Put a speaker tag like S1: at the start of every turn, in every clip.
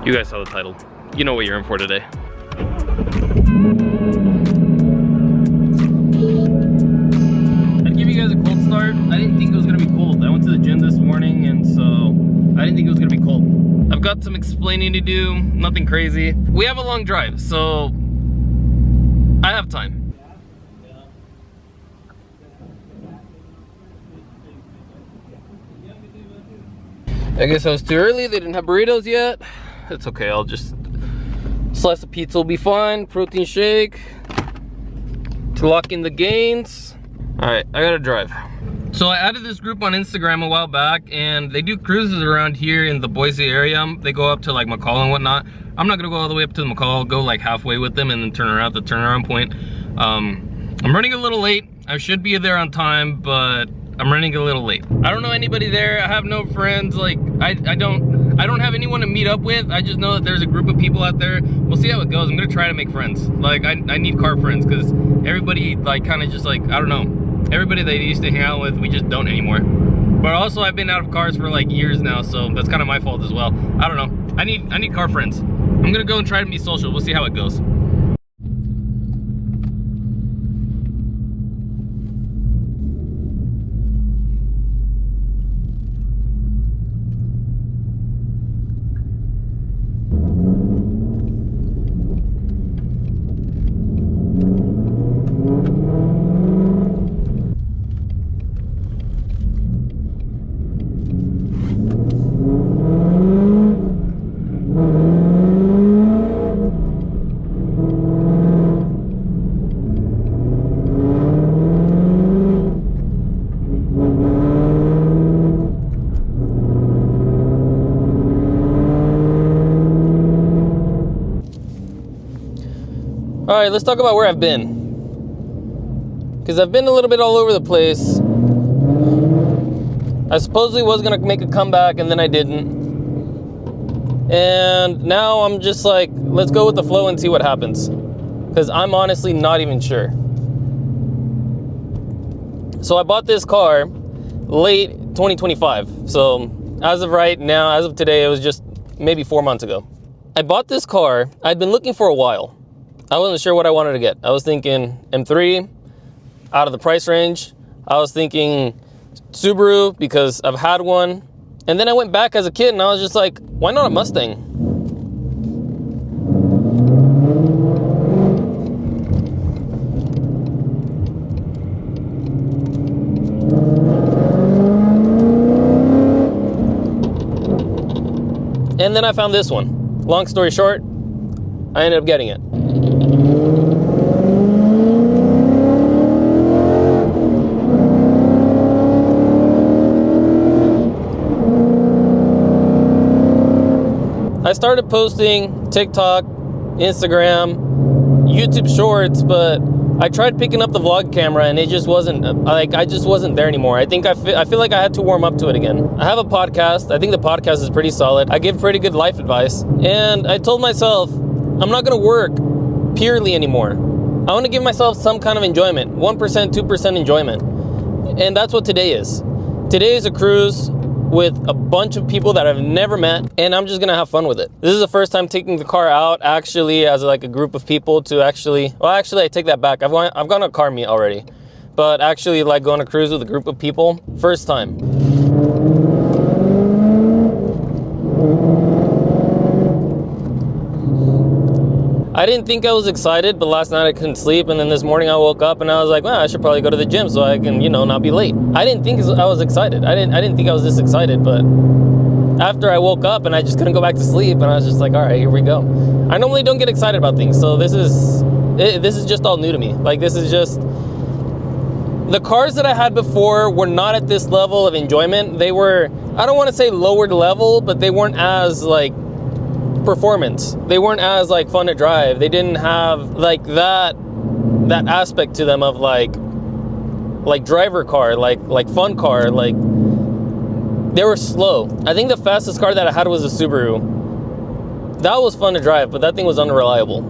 S1: You guys saw the title. You know what you're in for today. I'd give you guys a cold start. I didn't think it was gonna be cold. I went to the gym this morning, and so I didn't think it was gonna be cold. I've got some explaining to do, nothing crazy. We have a long drive, so I have time. I guess I was too early. They didn't have burritos yet. It's okay, I'll just slice of pizza will be fine. Protein shake to lock in the gains. All right, I gotta drive. So I added this group on Instagram a while back, and they do cruises around here in the Boise area. They go up to like McCall and whatnot. I'm not gonna go all the way up to the McCall. I'll go like halfway with them and then turn around at the turnaround point. I'm running a little late. I should be there on time, but I'm running a little late. I don't know anybody there. I have no friends. Like I don't have anyone to meet up with. I just know that there's a group of people out there. We'll see how it goes. I'm gonna try to make friends. Like I need car friends, because everybody like kind of just like, I don't know. Everybody that I used to hang out with, we just don't anymore. But also I've been out of cars for like years now, so that's kind of my fault as well. I don't know. I need car friends. I'm gonna go and try to be social. We'll see how it goes. All right, let's talk about where I've been. Because I've been a little bit all over the place. I supposedly was gonna make a comeback, and then I didn't. And now I'm just like, let's go with the flow and see what happens. Because I'm honestly not even sure. So I bought this car late 2025. So as of right now, as of today, it was just maybe 4 months ago. I bought this car. I'd been looking for a while. I wasn't sure what I wanted to get. I was thinking M3 out of the price range. I was thinking Subaru because I've had one. And then I went back as a kid and I was just like, why not a Mustang? And then I found this one. Long story short, I ended up getting it. I started posting TikTok, Instagram, YouTube Shorts, but I tried picking up the vlog camera and it just wasn't, like, I just wasn't there anymore. I think I feel like I had to warm up to it again. I have a podcast. I think the podcast is pretty solid. I give pretty good life advice. And I told myself, I'm not gonna work purely anymore. I wanna give myself some kind of enjoyment, 1%, 2% enjoyment. And that's what today is. Today is a cruise with a bunch of people that I've never met, and I'm just gonna have fun with it. This is the first time taking the car out actually as like a group of people to actually, well, actually I take that back. I've gone on a car meet already, but actually like going on a cruise with a group of people, first time. I didn't think I was excited, but last night I couldn't sleep, and then this morning I woke up and I was like, well, I should probably go to the gym so I can, you know, not be late. I didn't think I was excited. I didn't think I was this excited, but after I woke up and I just couldn't go back to sleep, and I was just like, all right, here we go. I normally don't get excited about things, so this is just all new to me. Like, this is just, the cars that I had before were not at this level of enjoyment. They were, I don't want to say lowered level, but they weren't as like performance. They weren't as like fun to drive. They didn't have like that aspect to them of like driver car, like fun car. Like, they were slow. I think the fastest car that I had was a Subaru. That was fun to drive, but that thing was unreliable.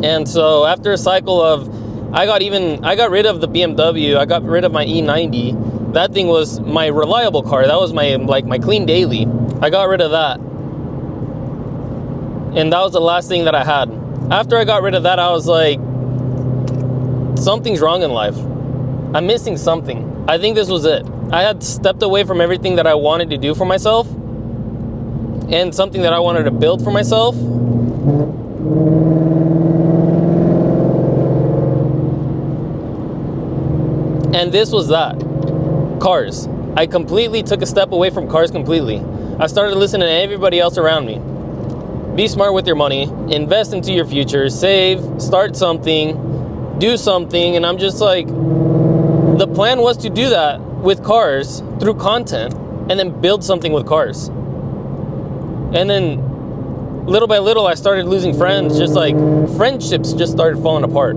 S1: And so after a cycle of, I got rid of the BMW. I got rid of my E90. That thing was my reliable car. That was my clean daily. I got rid of that. And that was the last thing that I had. After I got rid of that, I was like, something's wrong in life. I'm missing something. I think this was it. I had stepped away from everything that I wanted to do for myself and something that I wanted to build for myself. And this was that. Cars. I completely took a step away from cars completely. I started listening to everybody else around me. Be smart with your money, invest into your future, save, start something, do something, and I'm just like, the plan was to do that with cars through content and then build something with cars. And then little by little I started losing friends, just like friendships just started falling apart.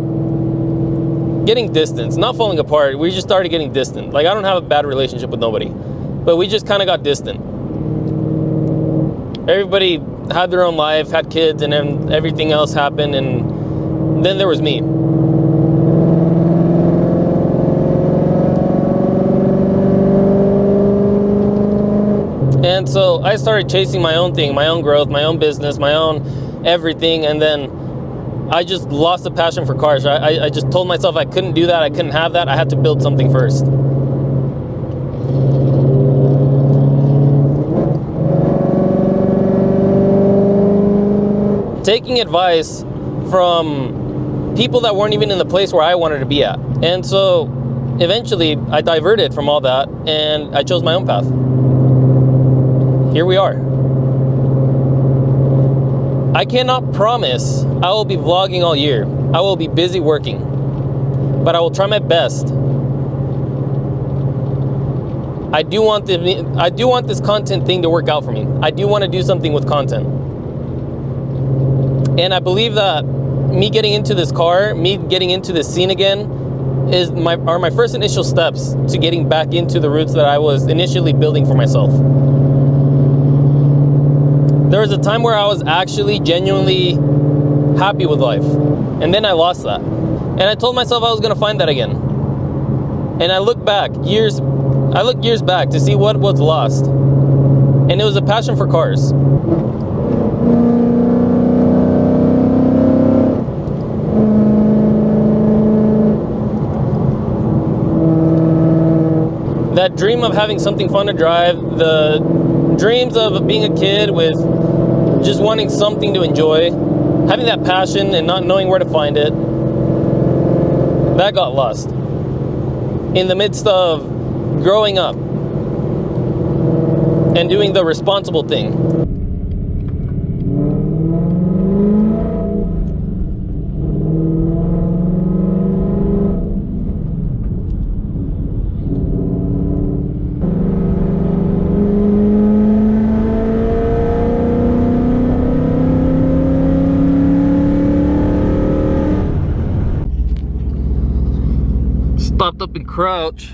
S1: Getting distance, not falling apart, we just started getting distant. Like I don't have a bad relationship with nobody, but we just kind of got distant. Everybody had their own life, had kids, and then everything else happened, and then there was me. And so I started chasing my own thing, my own growth, my own business, my own everything, and then I just lost the passion for cars. I just told myself I couldn't do that, I couldn't have that, I had to build something first. Taking advice from people that weren't even in the place where I wanted to be at. And so eventually I diverted from all that and I chose my own path. Here we are. I cannot promise I will be vlogging all year. I will be busy working, but I will try my best. I do want this content thing to work out for me. I do want to do something with content. And I believe that me getting into this car, me getting into this scene again, are my first initial steps to getting back into the roots that I was initially building for myself. There was a time where I was actually genuinely happy with life, and then I lost that. And I told myself I was gonna find that again. And I look years back to see what was lost. And it was a passion for cars. That dream of having something fun to drive, the dreams of being a kid with just wanting something to enjoy, having that passion and not knowing where to find it, that got lost in the midst of growing up and doing the responsible thing. Stopped up in Crouch.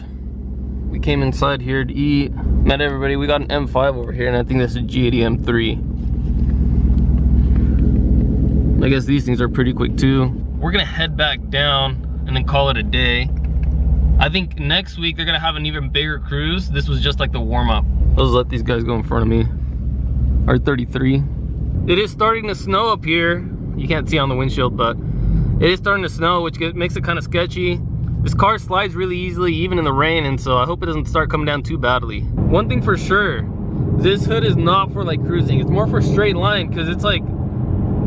S1: We came inside here to eat. Met everybody. We got an M5 over here, and I think that's a G80 M3. I guess these things are pretty quick too. We're gonna head back down and then call it a day. I think next week they're gonna have an even bigger cruise. This was just like the warm-up. Let's let these guys go in front of me. R33. It is starting to snow up here. You can't see on the windshield, but it is starting to snow, which makes it kind of sketchy. This car slides really easily, even in the rain, and so I hope it doesn't start coming down too badly. One thing for sure, this hood is not for like cruising. It's more for straight line, because it's like,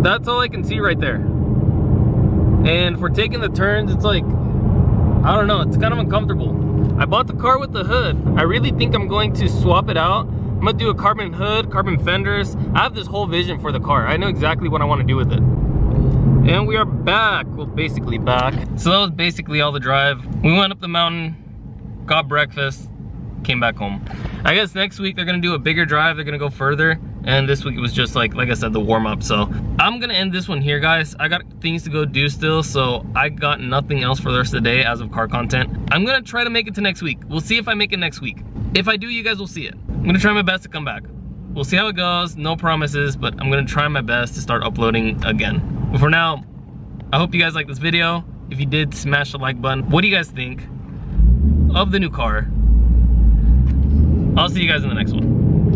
S1: that's all I can see right there. And for taking the turns, it's like, I don't know, it's kind of uncomfortable. I bought the car with the hood. I really think I'm going to swap it out. I'm gonna do a carbon hood, carbon fenders. I have this whole vision for the car. I know exactly what I want to do with it. And we are back, well, basically back. So that was basically all the drive. We went up the mountain, got breakfast, came back home. I guess next week they're gonna do a bigger drive, they're gonna go further. And this week it was just like I said, the warm up. So I'm gonna end this one here, guys. I got things to go do still, so I got nothing else for the rest of the day as of car content. I'm gonna try to make it to next week. We'll see if I make it next week. If I do, you guys will see it. I'm gonna try my best to come back. We'll see how it goes, no promises, but I'm gonna try my best to start uploading again. But for now, I hope you guys liked this video. If you did, smash the like button. What do you guys think of the new car? I'll see you guys in the next one.